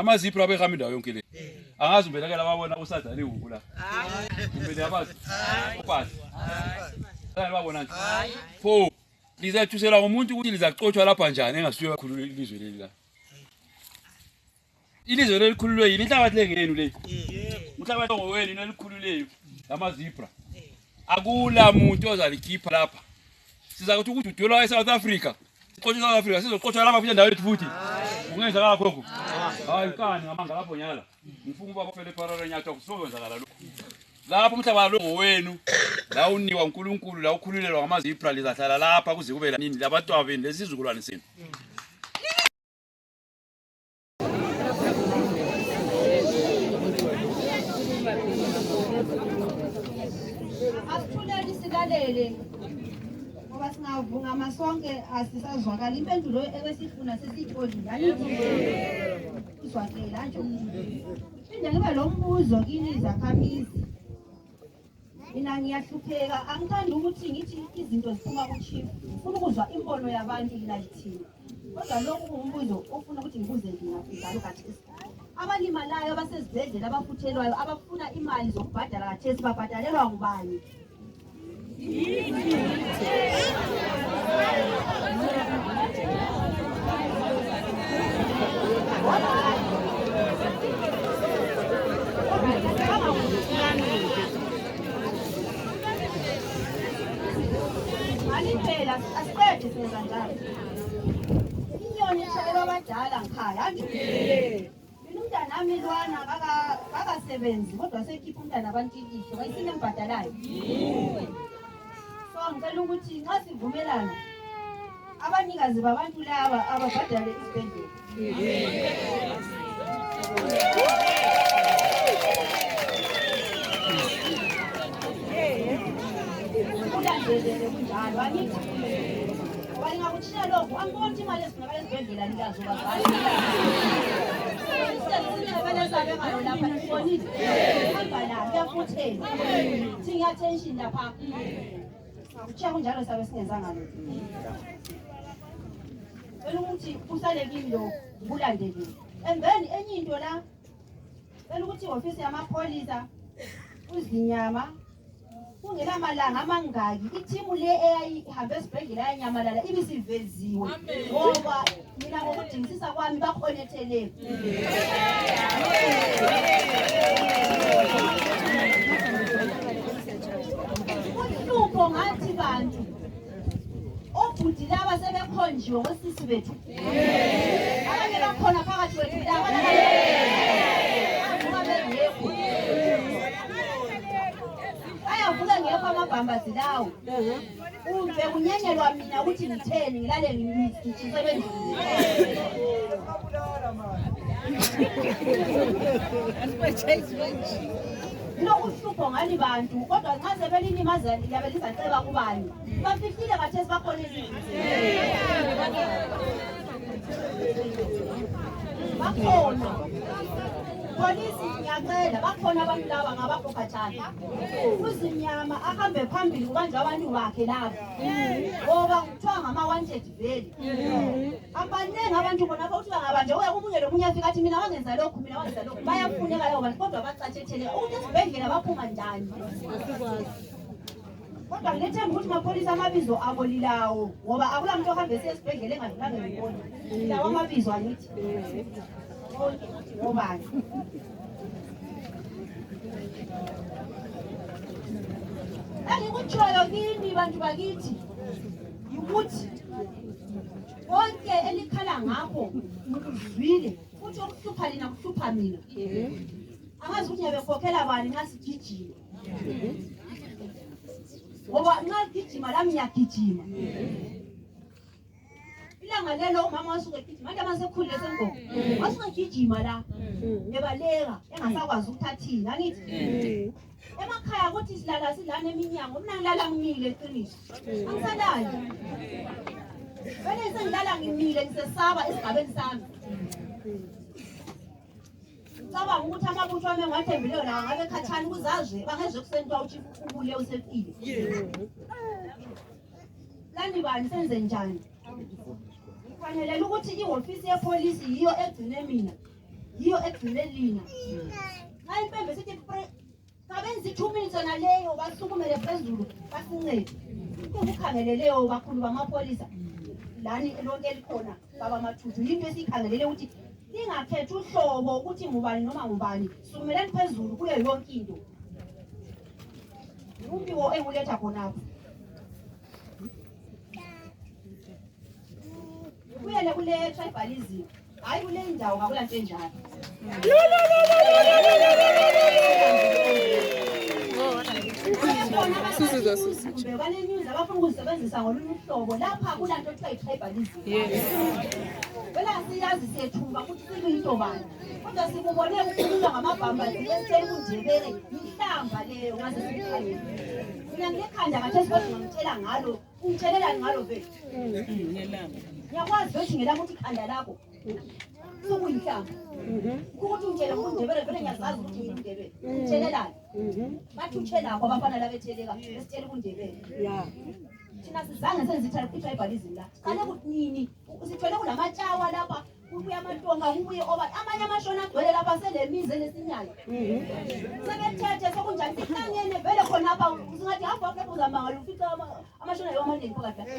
amazipra abehamba indawo yonke le angazi umbelekela babona usadlala ihuku la umbele yabazi ubazi hayi babona nje pho lizathusela umuntu ukuthi lizacotshwa lapha njani engasuye kakhulu ilizwe leli la ilizwe lelikhululwe yini inhlabathi lengenu le umhlabathi ngowenu nelikhululeyo lamazipra akula muntu ozalikhipha lapha siza kuthi ududulwa eSouth Africa siqotshwa eSouth Africa sizoqotshwa lapha futhi endawo yethu futhi ungenzakala khokho hayi kani ngamanga lapho nyala ngifuna ubaba phele parara nyatha kusozenzakala lokho lapho umhlaba lo ngowenu la uniwa uNkulunkulu la ukhululelwa ngamazipra lizahlala lapha kuze kube nini labantu abeni lesizukulwane senu asithuleni silalele ngoba singavunga masonke asisazwakala impendulo ebesifuna sesitholile anithi uzwakela nje phinde ngibe lo mbuzo kini zakhamizi mina ngiyahlupheka angithandi ukuthi ngithi izinto ziphuma kuchief ngifuna ukuzwa imbono yabantu ilalithini kodwa lokhu umbuzo ofuna ukuthi ngibuze ngiyafika lokhathi abalimalayo abasezibhedlela abafuthelwayo abafuna imali zokubhadala kathesi babhadalelwa ngubani Phela asiqede senza njalo inyoni ishayelwa abadala ngikhaya nje mina umntana wami lwana akasebenzi kodwa sekhipha umntana abantikisho bayisine mbhadalayo so ngicela ukuthi nxa sivumelana abanikazi babantu laba ababhadale isibhedlela ulandelele kunjalo angithi walingakuthina lokho angiboni imali esingaba esibhedlela likazo bazali sesingabele ngayo lapha ibonile hamba la kuyafuthela thinga attention lapha akutshiya kunjalo sabe singenzanga lokho ukuthi usale kimi lo ulandelele and then enye into la ukuthi ofisi yamapholisa uzinyama kungela malanga amangaki ithimu le eyayihambe esibhedlela yanyamalala ibisiveziwe ngoba mina ngokudingisisa kwami bakhonethelele uhlupho ngathi bantu obhuti laba sebekhonjiwe ngosisi bethu abanye bakhona phakathi kwethu laba ayavuka ngekho amabhambazi lawo umve unyenyelwa mina ukuthi ngitheni ngilale ngitshisebenzile lo uhlupho ngani bantu kodwa nxa sebelinimaza liyabe lizaceba kubani bafihlile kathesi bakhona izinto bakhona polisi ngiyacela bakhona abantu laba ngabakhokathana uzinyama ahambe phambili kubanje abantu bakhe laba ngoba kuthiwa ngama-wanted vele abaningi abantu bona ukuthi bangabanje omunye lomunye afika athi mina wangenza lokhu mina wangenza lokhu bayafuneka leyo bantu kodwa bacatshethele ukuthi esibhedlela baphuma njani kodwa ngilethemba ukuthi amapholisa amabizo abo lilawo ngoba akula muntu ohambe esibhedlela engadlulanga ngibona lawo amabizo angithi ngobani engikutshoyo kini bantu bakithi ukuthi konke elikhala ngakho ngikuzwile futhi okuhlupha lina kuhlupha mina angazi ukuthi ngiyabekhokhela bani nxa sigijima ngoba nxa sigijima lami ngiyagijima ilanga lelo umama wasuke egijima manje amasekhulile sengoba wasuke egijima la ebaleka engasakwazi ukuthathini angithi emakhaya ukuthi silala sidlana eminyango mina ngilala ngimile eqiniso angisalali vele sengilala ngimile ngisesaba esigabeni sami cabanga ukuthi amabutho wami engiwathembileyo lawa ngabe khathani kuzazwe bangezwe kuseni kuthiwa uchief ubule usefile lani bani senze njani kufanele ukuthi ihofisi yepolisi yiyo egcine mina yiyo ekugcinelina hayi impembe sithi kabenza 2 minutes yona leyo basukumele phezulu basincede ukukhangeleleyo bakhulu bamapolisa lani lonke elikhona baba mathuthu into esikhangelele ukuthi lingakhetha uhlobo ukuthi ngubani noma ngubani sukumelani phezulu kuyo yonke into umbiko enguletha khonapho kuyele kule tribalism hayi kule indawo ngakulanto enjalo banenyuzi abafuna ukuzisebenzisa ngolunye uhlobo lapha kulanto ekuthiwa i-tribalism vela siyazi siyethumba ukuthi sikuyinto bani kodwa sikubone ukukhululwa ngamabhambazi esitshela ukundebele ihlamba leyo ngaze sikhangele mina ngilekhanda ngathesi kodwa ngangitshela ngalo ungitshelelani ngalo vele ngiyakwazi ukuthi ngelami ukuthi ikhanda lakho sokuyihlamba ukuthi ungitshele ngokundebele vele ngiyazazi ukuthi ngiyindebele ngitshelelani bathi utshelakho abafana labetheleka esitshela ukundebele thina sizange senzitha i-tribalism la kale ukuthi nini sithwele kulamatshawa lapha kubuye amatonga kubuye amanye amashona agcwele lapha selemizi elesinyalo sebethethe sokunjani sihlangene vele khonapha singathi havoc uzamangala ufika amashona yiwo amaningi phakathi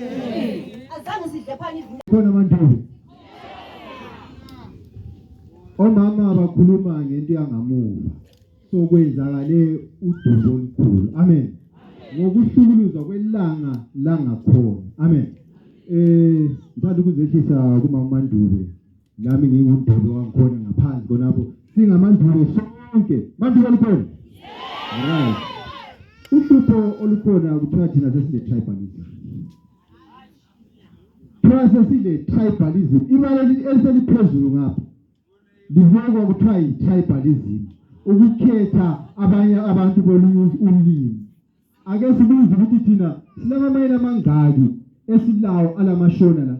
azange sidle phani khona abantu omama abakhuluma ngento yangamuva sokwenzakale udubo olukhulu amen ngokuhlukuluzwa kwelanga langakhona amen ngithanda ukuzehlisa kumaMandube nami ngingumdolo wangikhona ngaphansi konapho singamandube sonke mandube likhona right uhlupho olukhona kuthiwa thina sesile tribalism sesile tribalism imali eseliphezulu ngapha livekwa kuthiwa yi-tribalism ukukhetha abanye abantu bolunye ulimi ake sibuze ukuthi thina sinamamayela amangaki esilawo alamashona la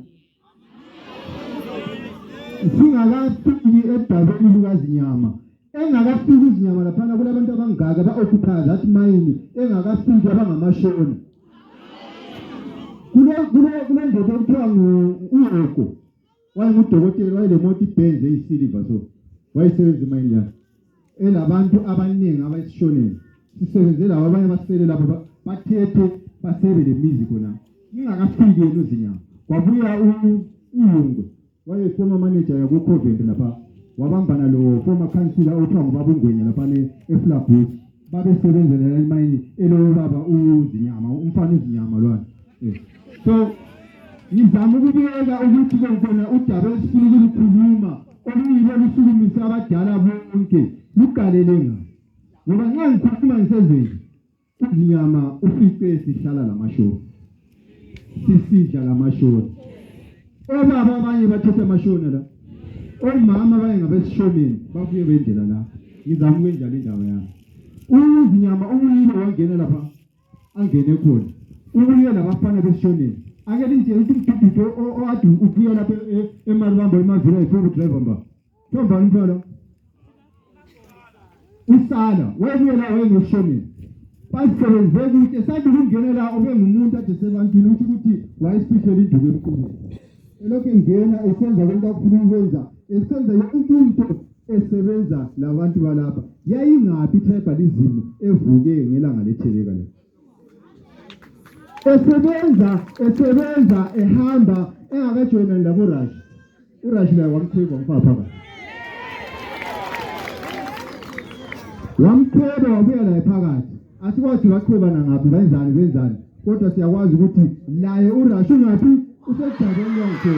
singakafiki edabeni lukazinyama engakafiki izinyama laphana kulabantu abangaka ba-occupier that mine engakafiki abangamashona kule ndoda okuthiwa uyoko wayengudokotela wayelemoto ibenz eyisiliva so wayesebenza imayini yakhe elabantu abaningi abayisishoneni sisebenze labo abanye basele lapho bathethe basebe lemizi khona ingakafiki yena uzinyama kwabuya uyungwe wayeformer manager yaku-Covent lapha wabambana lo former councillor othiwa ngubabungwenya lapha eFilabusi babesebenzela imayini elowo baba uzinyama umfana uzinyama lwana so ngizama ukubeka ukuthi khona udaba esifuna ukulikhuluma oluyilo lusukumisa abadala bonke luqalele ngani ngoba nxa ngikhuluma ngisezweni uzinyama ufice sihlala lamashoni sisidla lamashoni obaba abanye bathethe amashoni la omama abanye ngabesishoneni babuye bendlela la ngizama ukwenjalo indawo yami uzinyama umuyilo wangena lapha angene khona ubuye labafana besishoneni ake nje umthutho owathi ubuye lapha emalibambo emavila yifobu driver mba thomba umfana usala wayebuye la wayengeshoneni basebenze ukuthi sathi kungenela obengumuntu ade sebantwini ukuthi wayesiphithela induku emqubeni elokhu engena esenza konke afuna ukwenza esenza yonke into esebenza labantu balapha yayingaphi tribalism evuke ngelanga letheleka le esebenza ehamba engakajoyina labo urashi la wamtheba umfapha wamtheba wabuya la ephakathi asikwazi baqhwebana ngaphi benzani kodwa siyakwazi ukuthi laye urashi ngaphi usejabeni lonke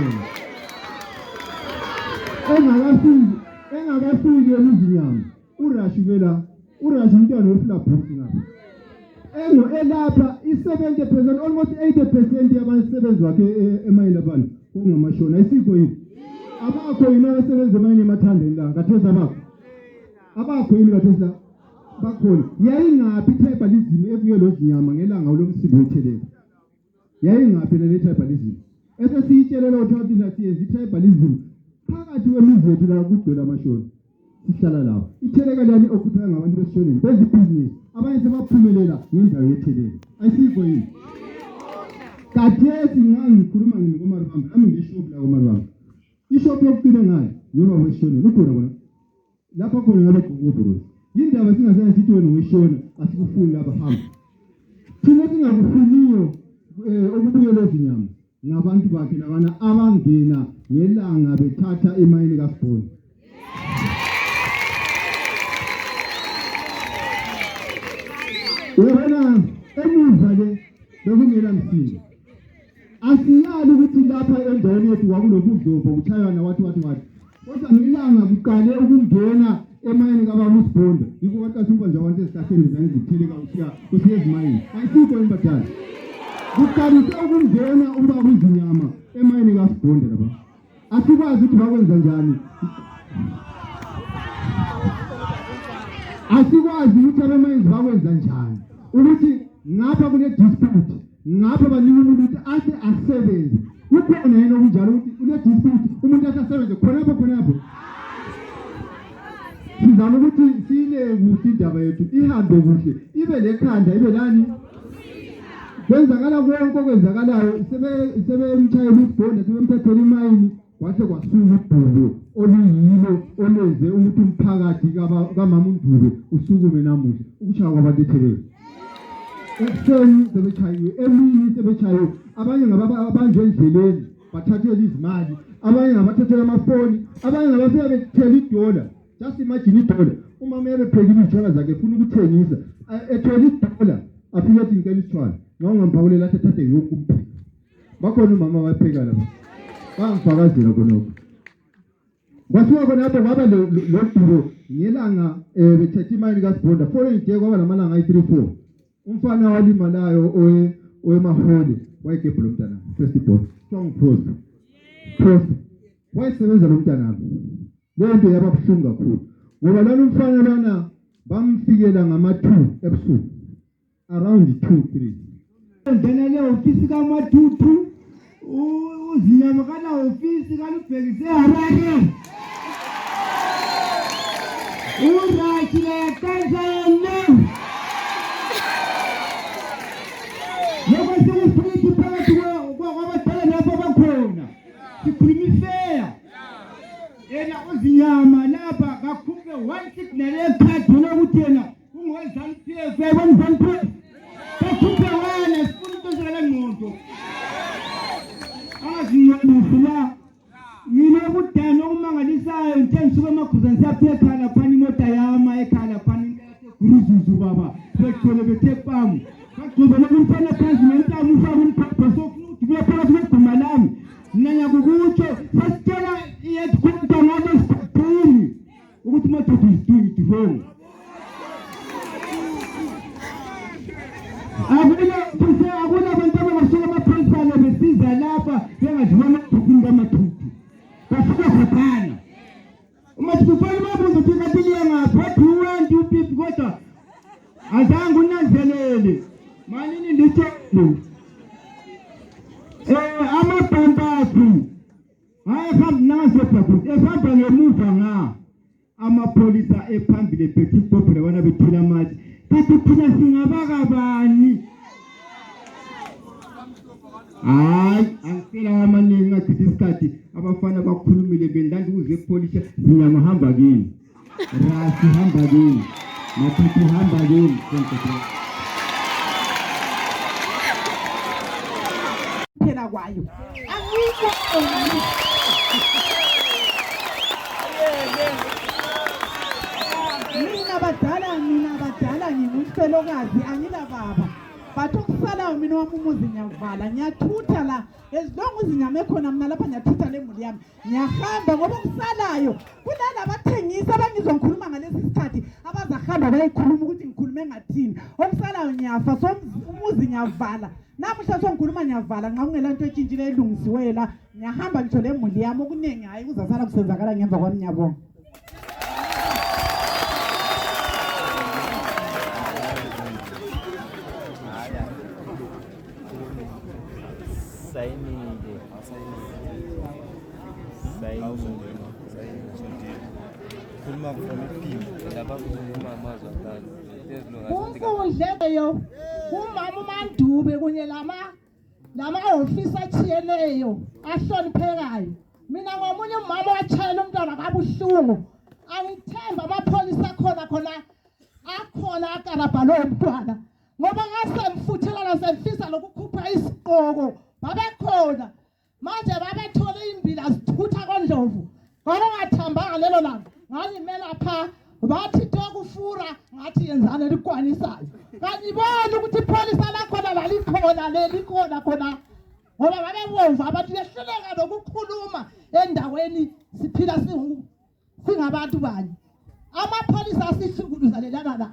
engakafiki elizinyama urashi vela urashi umntwana weFilabusi ngapha elapha i-70% almost 80% yabasebenzi wakhe emayini abantu kungamashona isikho yini abakho yini abasebenzi emayini emathandeni la kathesa abakho yini kathesa bakhona yayingaphi tribalism ebuye lozinyama ngelanga lomsindo wetheleka yayingaphi le tribalism esesiyitshelela ukuthi thina siyenza i-tribalism phakathi kwemizi yethu la kugcwele amashona sihlala lapho itheleka liyani occupy ngabantu besishoneni bezibhizinisi abanye sebaphumelela ngendawo yetheleka ayisikho yini kathesi ngikhuluma ngomarubamba nami ngishop la ngomarubamba ishop yokucina ngayo noma besishoneni ukhona bona lapha khona ngabe gugubro indaba singasana sithi wena ngishona asikufuni lapha hamba thina singakufuniyo ukubuyela ezinyama ngabantu bakhe labana abangena ngelanga bethatha imayini kaSiboni Wena emuva le bekungela msindo asiyali ukuthi lapha endaweni yethu kwakulobudlobo kuchayana wathi kodwa ngilanga kuqale ukungena emayini kababa uSibonda yiko kwathi simba nje abantu esihlahleni zangizitheleka usiya ezimayini ayikho embadala kuqalise ukungena ubaba izinyama emayini kaSibonda lapha asikwazi ukuthi bakwenza njani asikwazi ukuthi abemayini bakwenza njani ukuthi ngapha kule dispute ngapha banika umuntu athi asebenze kukhona yena okunjalo ukuthi kule dispute umuntu asebenze khonapho sizama ukuthi sile kuhle indaba yethu ihambe kuhle ibe lekhanda ibe lani kwenzakala konke okwenzakalayo sebemtshayela uSibonda sebempethela imayini wahle kwasuka ibhuku oluyilo olenze ukuthi umphakathi kamama uNdube usukume namuhla ukushaya kwabantu eThekwini ekseni sebechayiwe emini sebechayiwe abanye ngabanjwe endleleni bathathela izimali abanye ngabathathela amafoni abanye ngabafika bethela idola just imagine idola umama ebephekile ijona zakhe ufuna ukuthengisa ethola idola afike ethi ngicela isithwala ngawungamphawulela athathe yonke umphiko bakhona umama wapheka lapha bangifakazela khonokho kwasuka khonapho kwaba lo duro ngelanga bethatha imali kaSibonda following day kwaba lamalanga ayi-3-4 umfana walimalayo owemaholi wayegebhula umntana first born strong post wayesebenza lo mntana lento yababuhlungu kakhulu ngoba lana umfana lana bamfikela ngama-2 ebusuku around 2-3 ngena le ofisi kama-2 uzinyama kana ofisi kalubhekise harake urakile kanza yena Yebo sekufuthi phakathi kwabadala lapha bakhona sikhuluma fair yena uzinyama lapha kakhuphe one signal ekhadi lokuthi yena ungowezani PF wenzani PF kakhuphe wena sifuna into ezakala ngqondo azinyama yini ukudana okumangalisayo nje ngisuka emakhuzani siyaphekha lapha imoto yama ekhala phani guruzuzu baba bethole bethepam Kuba nomfana phansi nentamu ufaka umphapho sokuthi kuyaphakathi kweguma lami nanya kukutsho sasitshela iyekhonto ngabe siphuphuli ukuthi madoda is doing it wrong akuna abantu abangasuka amaphalisana besiza lapha bengazibona ukudukuni kwamathuthu basuka khaphana uma sifuna mabuzo thikatiliya ngapha what do you want you people kodwa azange unanzelele Manini nditshelo amabhampathu ayahamba nazo phakathi ehamba ngemuva amapolisa ephambili ephethe ibhobho labana bethula amathi kanti thina singabakabani hayi angicela amaningi ngachithi isikhathi abafana bakhulumile bendandi kuze epolisa zinyama hamba kini rasi hamba kini mathuthi hamba kini phela kwayo angikho mina badala ngingumfelokazi angilababa batho kusalayo mina wami umuzi ngiyavala ngiyathutha la ezilonga izinyama ekhona mina lapha ngiyathutha lemuli yami ngiyahamba ngoba kusalayo kulala abathengisa abangizongikhuluma ngalesi sikhathi abazahamba bayikhuluma ukuthi ngikhulume ngathini okusalayo ngiyafa so umuzi ngiyavala namuhla songikhuluma ngiyavala nxa kungela nto etshintshile elungisiweyo la ngiyahamba ngitho lemuli yami okuningi hayi kuzasala kusenzakala ngemva kwami ngiyabonga Umfundleyo umama uMandube kunye lama office achiyeneyo ahloniphekayo mina ngomunye umama wachayela umntwana kabuhlungu angithemba amapholisa akhona akarabha lowo mntwana ngoba ngasemfuthelana semfisa lokukhupha isiqoko babekhona manje babethole imbila zithutha koNdlovu kwakungathambanga lelo langa nganyimela pha bathi tokufura ngathi yenzane likwanisayo kanibona ukuthi ipholisa lakhona lalikhona lelikhona khona ngoba babebomva abantu behluleka nokukhuluma endaweni siphila singabantu banye amapholisa asihlukuluzalelana la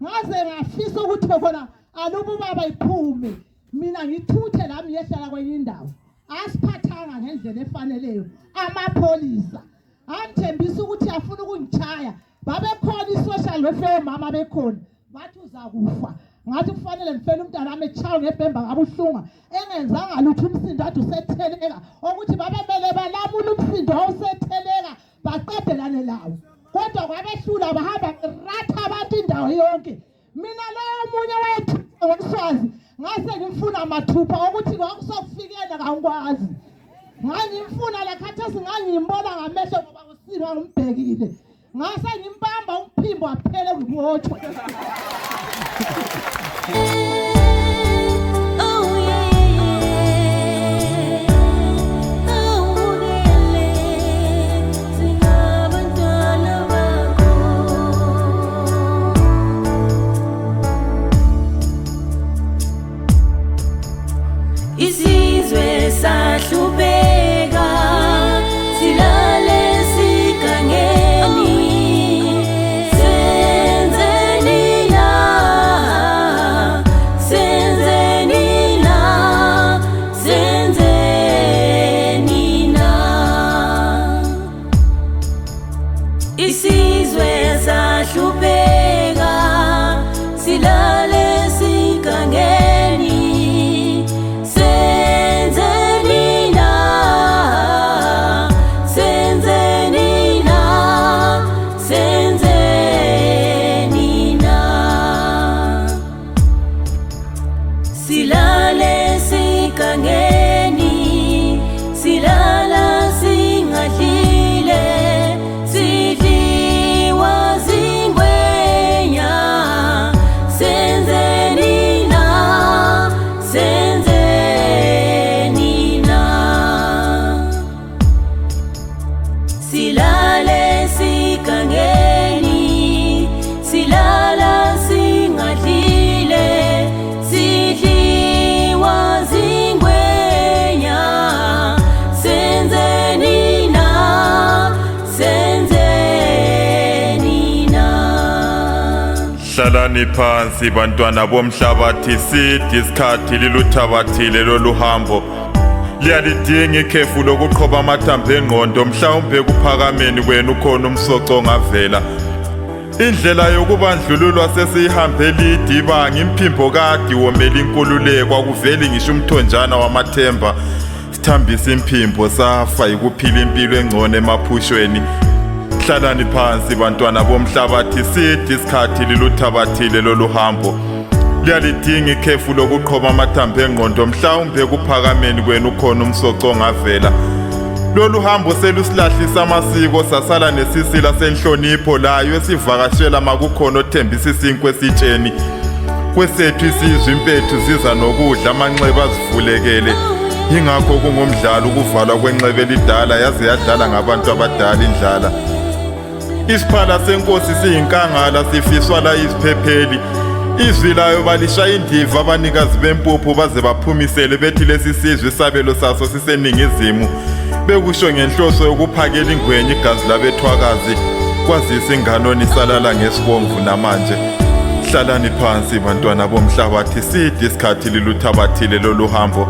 ngaze ngafisa ukuthi khona alubu baba iphume mina ngithuthe lami yehlala kwenye indawo asiphathanga ngendlela efaneleyo amapholisa anthembisa ukuthi afuna ukungichaya babekhona isocial welfare mama bekhona bathi uzakufa ngathi kufanele ngifele umntana wami echawe ngebhemba kabuhlunga engenzanga lutho umsindo ade usetheleka ukuthi babemele balamula umsindo awusetheleka baqedelane lawo kodwa kwabehlula bahamba ratha abantu indawo yonke mina lowo munye wethu ngomswazi ngase ngimfuna amathupha ukuthi kwakusokufikela kangikwazi ngangimfuna lakhathesi ngangimbona ngamehlo ngoba kusina ngimbhekile ngase ngimbamba umphimbo aphele ngimoto Isizwe sahlupeka silale sigangeni senzeni na isizwe sahlupeka silale sigangeni silale sigangeni silala singadlile sidliwa zingwenya senzeni na silale sigangeni silala singadlile hlalani phansi bantwana bomhlabathi sithi isikhathi liluthabathile lolu hambo liyalidinga ikhefu lokuqhoba amathambo engqondo mhlawumbe kuphakameni kwenu khona umsoco ongavela indlela yokubandlululwa sesiyihambe lide ibanga imphimbo kade womela inkululeko akuveli ngisho umthonjana wamathemba sithambisa imphimbo safa ikuphila impilo engcono emaphushweni hlalani phansi bantwana bomhlabathi sithi isikhathi liluthabathile lolu hambo liyalidinga ikhefu lokuqhoba amathambo engqondo mhlawumbe kuphakameni kwenu khona umsoco ongavela lolu hambo selusilahlisa amasiko sasala nesisila senhlonipho layo esivakashela makukhona othembisa isinkwe esitsheni kwesethu isizwe impethu ziza nokudla amanxeba azivulekele yingakho kungumdlalo ukuvalwa kwenxeba elidala yaze yadlala ngabantu abadala indlala isiphala senkosi siyinkangala sifiswa la iziphepheli izwi layo balishaya indiva abanikazi bempuphu baze baphumisele bethi lesi sizwe isabelo saso siseningizimu bekusho ngenhloso yokuphakela ingwenya igazi labethwakazi kwazisa inganoni salala ngesibomvu namanje hlalani phansi bantwana bomhlabathi sithi isikhathi liluthabathile lolu hambo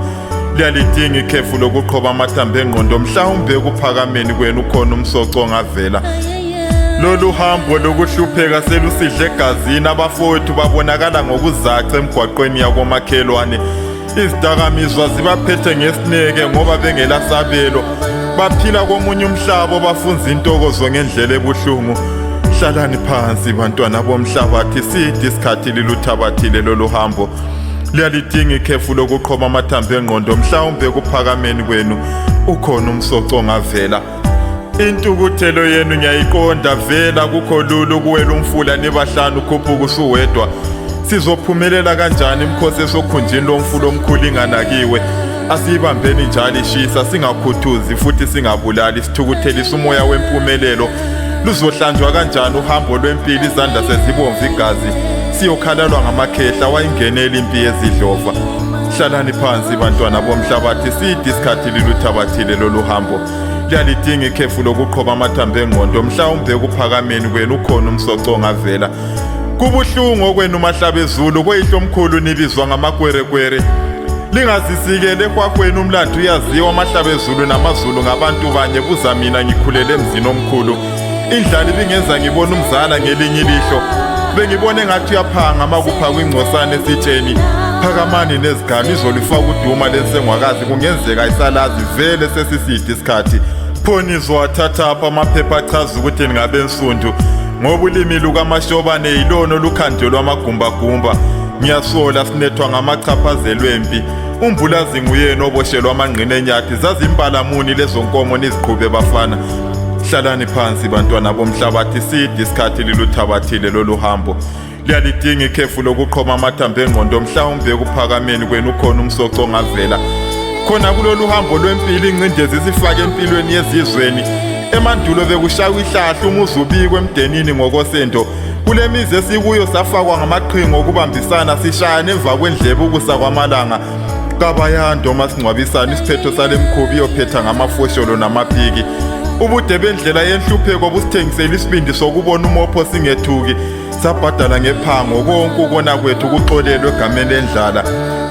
liyalidinga ikhefu lokuqhoba amathambo engqondo mhlawumbe kuphakameni kwenu khona umsoco ongavela lolu hambo lokuhlupheka selusidle egazini abafowethu babonakala ngokuzaca emgwaqweni yakomakhelwane izidakamizwa zibaphethe ngesineke ngoba bengelasabelo baphila komunye umhlaba bafunza intokozo ngendlela ebuhlungu hlalani phansi bantwana bomhlabathi sithi isikhathi liluthabathile lolu hambo liyalidinga ikhefu lokuqhoba amathambo engqondo mhlawumbe kuphakameni kwenu ukhona umsoco ongavela Intukuthelo yenu ngiyayiqonda vela kukho lulu kuwela umfula nibahlanu khuphuka usuwedwa. Sizophumelela kanjani imkhosi esokhunjini lomfula omkhulu inganakiwe? Asiyibambeni njalo ishisa singakhuthuzi futhi singabulali sithukuthelisa umoya wempumelelo. Luzohlanjwa kanjani uhambo lwempilo izandla sezibomva igazi siyokhalalwa ngamakhehla wayingenela impi yezidlova. Hlalani phansi bantwana bomhlabathi sidi isikhathi liluthabathile lolu hambo. Liyalidinga ikhefu lokuqhoba amathambo engqondo mhlawumbe kuphakameni kwenu ukhona umsoco ongavela. Kubuhlungu okwenu mahlabezulu kwehlo omkhulu nibizwa ngamakwerekwere. Lingazisikele kwakwenu umlando uyaziwa amahlabezulu namazulu ngabantu banye buza mina ngikhulele emzini omkhulu. Indlala ibingenza ngibona umzala ngelinye ilihlo. Bengibone ngathi uyaphanga makupha kwingcosana esitsheni. Phakamani nezigaba izolifaka uduma lensengwakazi kungenzeka isalazi vele sesiside isikhathi. Phonizo wathatha apha amaphepha achaza ukuthi ningabe nsundu. Ngoba ulimi lukaMashobane yilona olukhanjelwa amagumbagumba. Ngiyasola sinethwa ngamachaphazelo empi. Umbulazi nguyena oboshelwa amangqine enyathi zazimbalamuni lezo nkomo niziqhube bafana. Hlalani phansi bantwana bomhlabathi sidi isikhathi liluthabathile lolu hambo. Liyalidinga ikhefu lokuqhoma amathambo engqondo mhlawumbe kuphakameni kwenu ukhona umsoco ongavela. Khona kulolu hambo lwempilo ingcindezi sifake empilweni yezizweni. Emandulo bekushawa ihlahla umuzi ubikwe emdenini ngokosendo. Kule mizi esikuyo safakwa ngamaqhingo okubambisana sishaya emva kwendlebe ukusa kwamalanga. Kabayando masingcwabisana isiphetho sale mkhubi yophetha ngamafosholo namapiki. Ubude bendlela yenhlupheko busithengisela isibindi sokubona umopho singethuki. Sabhadala ngephango konke ukona kwethu kuxolelwe egameni lendlala.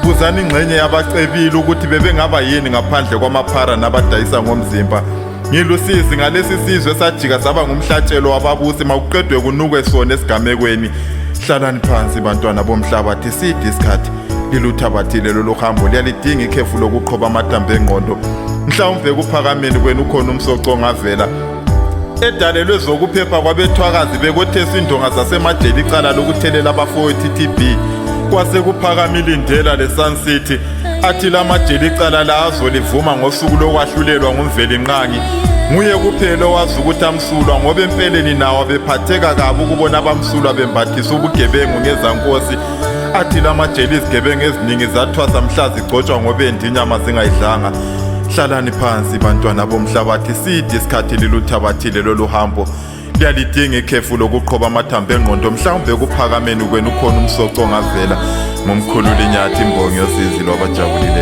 Buzani ingxenye yabacebile ukuthi bebengaba yini ngaphandle kwamaphara nabadayisa ngomzimba. Ngilusizi ngalesi sizwe sajika saba ngumhlatshelo wababusi mawuqedwe kunukwe sona esigamekweni. Hlalani phansi bantwana bomhlabathi sidi isikhathi liluthabathile lolu hambo. Liyalidinga ikhefu lokuqhoba amathambo engqondo mhlawumbe kuphakameni kwenu ukhona umsoco ongavela. Edalelwe zokuphepha kwabethwakazi bekothesa indonga zasemajele icala lokuthelela abafowethu TB. Kwase kuphakama ilindela leSun City athi lamajele icala la azolivuma ngosuku lokwahlulelwa ngumveli nqangi. Nguye kuphela owazi ukuthi amsulwa ngoba empeleni nawo bephatheka kabi ukubona abamsulwa bembathisa ubugebengu ngezankosi. Athi lamajele izigebengu eziningi zathwasa mhla zigcotshwa ngoba endinyama zingayidlanga. Hlalani phansi bantwana bomhlabathi sidi isikhathi liluthabathile lolu hambo. Liyalidinga ikhefu lokuqhoba amathambo engqondo mhlawumbe kuphakameni kwenu ukhona umsoco ongavela. Ngomkhululi nyathi imbongi yosizi lwabajabulile.